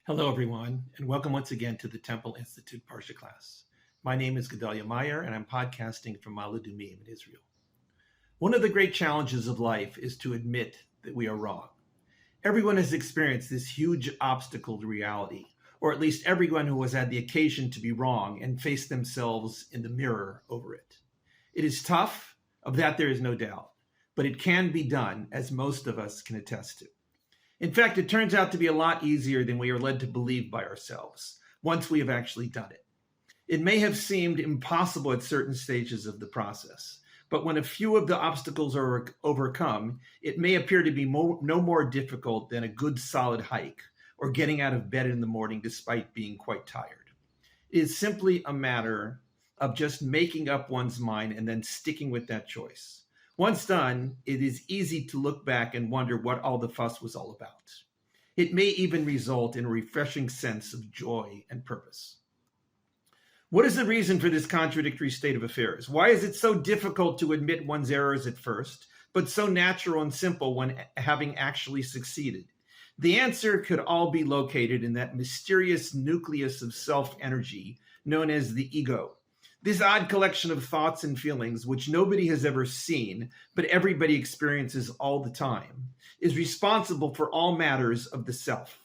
Hello, everyone, and welcome once again to the Temple Institute Parsha class. My name is Gedalia Meyer, and I'm podcasting from Ma'ale Adumim in Israel. One of the great challenges of life is to admit that we are wrong. Everyone has experienced this huge obstacle to reality, or at least everyone who has had the occasion to be wrong and face themselves in the mirror over it. It is tough, of that there is no doubt, but it can be done, as most of us can attest to. In fact, it turns out to be a lot easier than we are led to believe by ourselves, once we have actually done it. It may have seemed impossible at certain stages of the process, but when a few of the obstacles are overcome, it may appear to be no more difficult than a good solid hike or getting out of bed in the morning despite being quite tired. It is simply a matter of just making up one's mind and then sticking with that choice. Once done, it is easy to look back and wonder what all the fuss was all about. It may even result in a refreshing sense of joy and purpose. What is the reason for this contradictory state of affairs? Why is it so difficult to admit one's errors at first, but so natural and simple when having actually succeeded? The answer could all be located in that mysterious nucleus of self-energy known as the ego. This odd collection of thoughts and feelings, which nobody has ever seen, but everybody experiences all the time, is responsible for all matters of the self.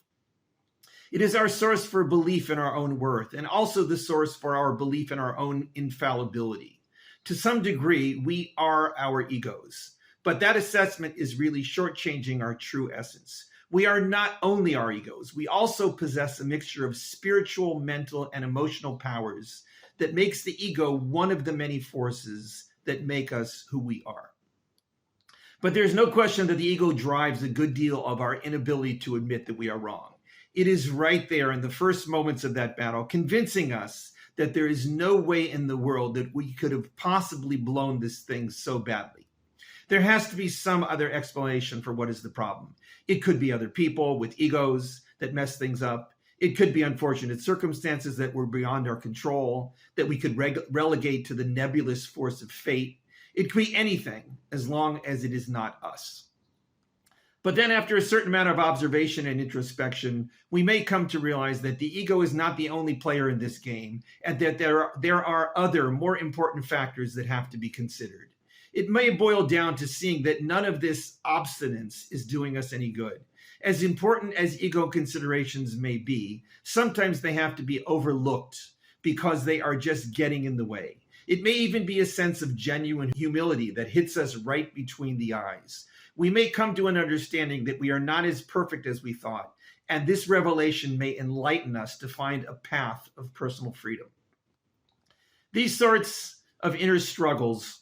It is our source for belief in our own worth, and also the source for our belief in our own infallibility. To some degree, we are our egos, but that assessment is really shortchanging our true essence. We are not only our egos, we also possess a mixture of spiritual, mental, and emotional powers that makes the ego one of the many forces that make us who we are. But there's no question that the ego drives a good deal of our inability to admit that we are wrong. It is right there in the first moments of that battle, convincing us that there is no way in the world that we could have possibly blown this thing so badly. There has to be some other explanation for what is the problem. It could be other people with egos that mess things up. It could be unfortunate circumstances that were beyond our control, that we could relegate to the nebulous force of fate. It could be anything, as long as it is not us. But then after a certain amount of observation and introspection, we may come to realize that the ego is not the only player in this game, and that there are other, more important factors that have to be considered. It may boil down to seeing that none of this obstinance is doing us any good. As important as ego considerations may be, sometimes they have to be overlooked because they are just getting in the way. It may even be a sense of genuine humility that hits us right between the eyes. We may come to an understanding that we are not as perfect as we thought, and this revelation may enlighten us to find a path of personal freedom. These sorts of inner struggles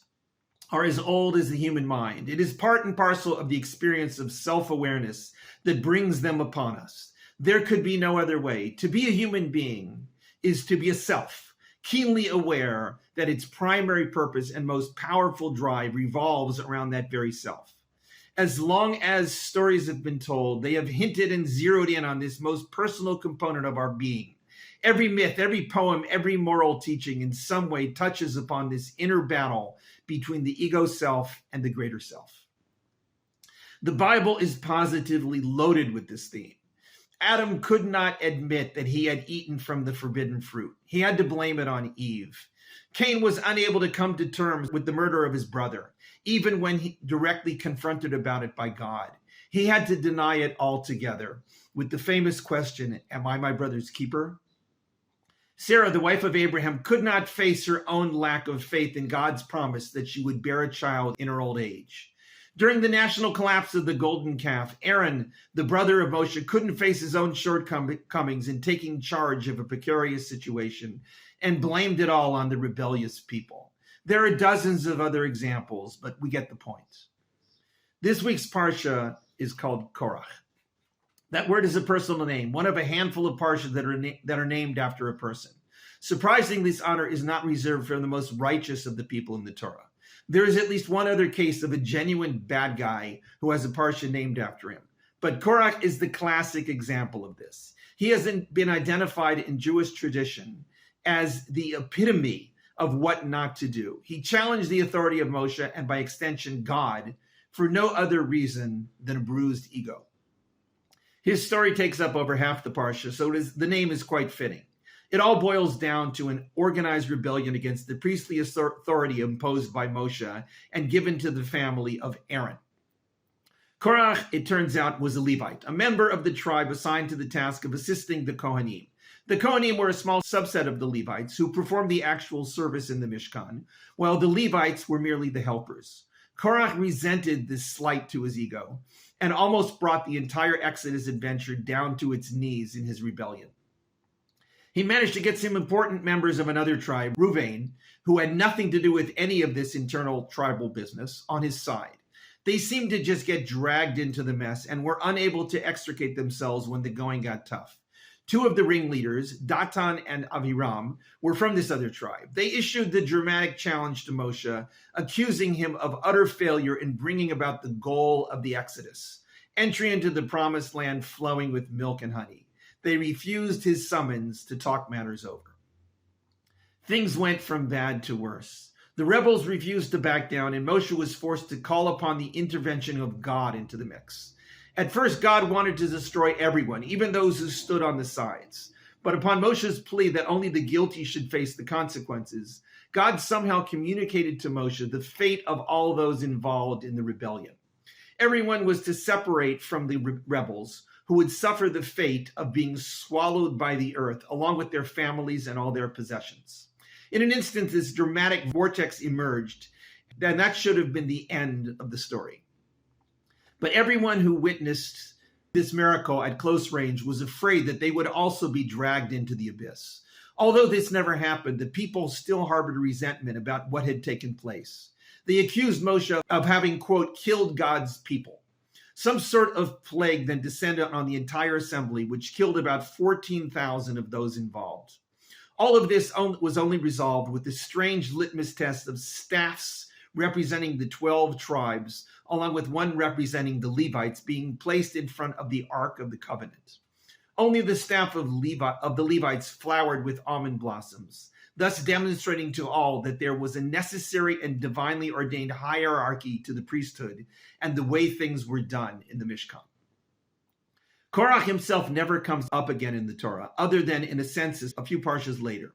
are as old as the human mind. It is part and parcel of the experience of self-awareness that brings them upon us. There could be no other way. To be a human being is to be a self, keenly aware that its primary purpose and most powerful drive revolves around that very self. As long as stories have been told, they have hinted and zeroed in on this most personal component of our being. Every myth, every poem, every moral teaching in some way touches upon this inner battle between the ego self and the greater self. The Bible is positively loaded with this theme. Adam could not admit that he had eaten from the forbidden fruit. He had to blame it on Eve. Cain was unable to come to terms with the murder of his brother, even when he directly confronted about it by God. He had to deny it altogether with the famous question, "Am I my brother's keeper?" Sarah, the wife of Abraham, could not face her own lack of faith in God's promise that she would bear a child in her old age. During the national collapse of the golden calf, Aaron, the brother of Moshe, couldn't face his own shortcomings in taking charge of a precarious situation and blamed it all on the rebellious people. There are dozens of other examples, but we get the point. This week's Parsha is called Korach. That word is a personal name, one of a handful of parshas that are named after a person. Surprisingly, this honor is not reserved for the most righteous of the people in the Torah. There is at least one other case of a genuine bad guy who has a parsha named after him. But Korach is the classic example of this. He has been identified in Jewish tradition as the epitome of what not to do. He challenged the authority of Moshe and by extension God for no other reason than a bruised ego. His story takes up over half the parsha, so the name is quite fitting. It all boils down to an organized rebellion against the priestly authority imposed by Moshe and given to the family of Aaron. Korach, it turns out, was a Levite, a member of the tribe assigned to the task of assisting the Kohanim. The Kohanim were a small subset of the Levites who performed the actual service in the Mishkan, while the Levites were merely the helpers. Korach resented this slight to his ego and almost brought the entire Exodus adventure down to its knees in his rebellion. He managed to get some important members of another tribe, Reuven, who had nothing to do with any of this internal tribal business, on his side. They seemed to just get dragged into the mess and were unable to extricate themselves when the going got tough. Two of the ringleaders, Datan and Aviram, were from this other tribe. They issued the dramatic challenge to Moshe, accusing him of utter failure in bringing about the goal of the Exodus, entry into the promised land flowing with milk and honey. They refused his summons to talk matters over. Things went from bad to worse. The rebels refused to back down, and Moshe was forced to call upon the intervention of God into the mix. At first, God wanted to destroy everyone, even those who stood on the sides. But upon Moshe's plea that only the guilty should face the consequences, God somehow communicated to Moshe the fate of all those involved in the rebellion. Everyone was to separate from the rebels, who would suffer the fate of being swallowed by the earth, along with their families and all their possessions. In an instant, this dramatic vortex emerged, and that should have been the end of the story. But everyone who witnessed this miracle at close range was afraid that they would also be dragged into the abyss. Although this never happened, the people still harbored resentment about what had taken place. They accused Moshe of having, quote, killed God's people. Some sort of plague then descended on the entire assembly, which killed about 14,000 of those involved. All of this was only resolved with the strange litmus test of staffs representing the 12 tribes, along with one representing the Levites, being placed in front of the Ark of the Covenant. Only the staff of the Levites flowered with almond blossoms, thus demonstrating to all that there was a necessary and divinely ordained hierarchy to the priesthood and the way things were done in the Mishkan. Korach himself never comes up again in the Torah, other than in a census a few parshas later.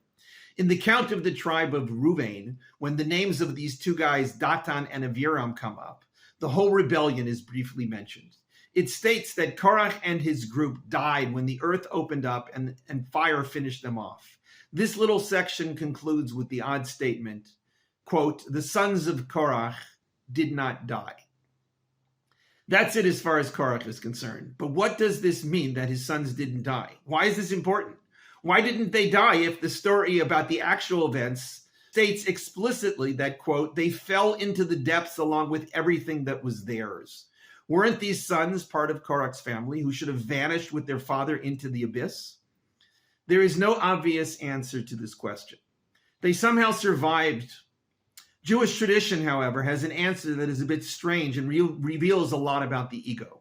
In the count of the tribe of Reuven, when the names of these two guys, Datan and Aviram, come up, the whole rebellion is briefly mentioned. It states that Korach and his group died when the earth opened up and fire finished them off. This little section concludes with the odd statement, quote, the sons of Korach did not die. That's it as far as Korach is concerned. But what does this mean that his sons didn't die? Why is this important? Why didn't they die if the story about the actual events states explicitly that, quote, they fell into the depths along with everything that was theirs? Weren't these sons part of Korach's family who should have vanished with their father into the abyss? There is no obvious answer to this question. They somehow survived. Jewish tradition, however, has an answer that is a bit strange and reveals a lot about the ego.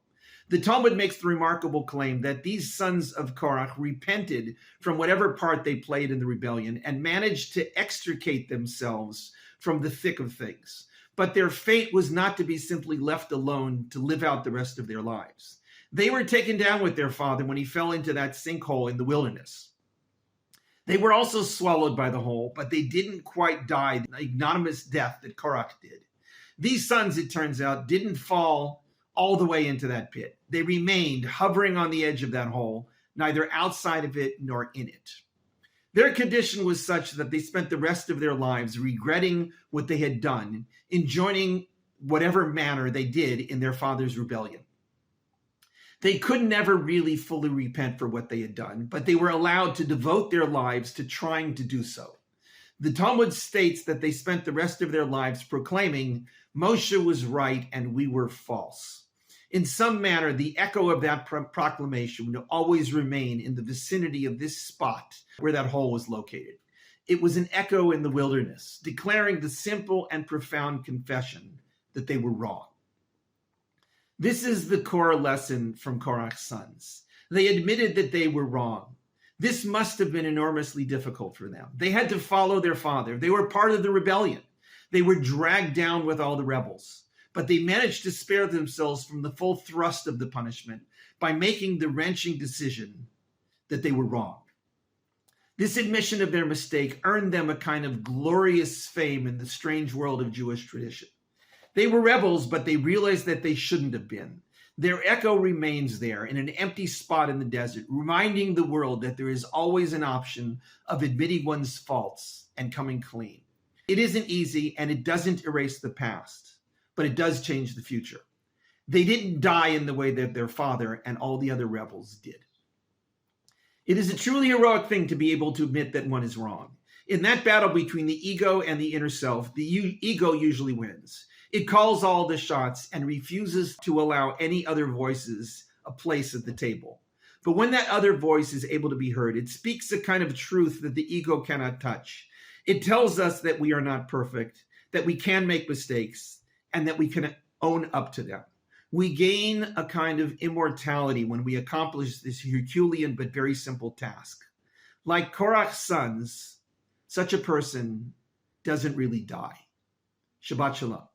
The Talmud makes the remarkable claim that these sons of Korach repented from whatever part they played in the rebellion and managed to extricate themselves from the thick of things. But their fate was not to be simply left alone to live out the rest of their lives. They were taken down with their father when he fell into that sinkhole in the wilderness. They were also swallowed by the hole, but they didn't quite die the ignominious death that Korach did. These sons, it turns out, didn't fall all the way into that pit. They remained hovering on the edge of that hole, neither outside of it nor in it. Their condition was such that they spent the rest of their lives regretting what they had done, enjoying whatever manner they did in their father's rebellion. They could never really fully repent for what they had done, but they were allowed to devote their lives to trying to do so. The Talmud states that they spent the rest of their lives proclaiming, Moshe was right and we were false. In some manner, the echo of that proclamation would always remain in the vicinity of this spot where that hole was located. It was an echo in the wilderness, declaring the simple and profound confession that they were wrong. This is the core lesson from Korach's sons. They admitted that they were wrong. This must have been enormously difficult for them. They had to follow their father. They were part of the rebellion. They were dragged down with all the rebels. But they managed to spare themselves from the full thrust of the punishment by making the wrenching decision that they were wrong. This admission of their mistake earned them a kind of glorious fame in the strange world of Jewish tradition. They were rebels, but they realized that they shouldn't have been. Their echo remains there in an empty spot in the desert, reminding the world that there is always an option of admitting one's faults and coming clean. It isn't easy, and it doesn't erase the past, but it does change the future. They didn't die in the way that their father and all the other rebels did. It is a truly heroic thing to be able to admit that one is wrong. In that battle between the ego and the inner self, the ego usually wins. It calls all the shots and refuses to allow any other voices a place at the table. But when that other voice is able to be heard, it speaks a kind of truth that the ego cannot touch. It tells us that we are not perfect, that we can make mistakes, and that we can own up to them. We gain a kind of immortality when we accomplish this Herculean but very simple task. Like Korach's sons, such a person doesn't really die. Shabbat Shalom.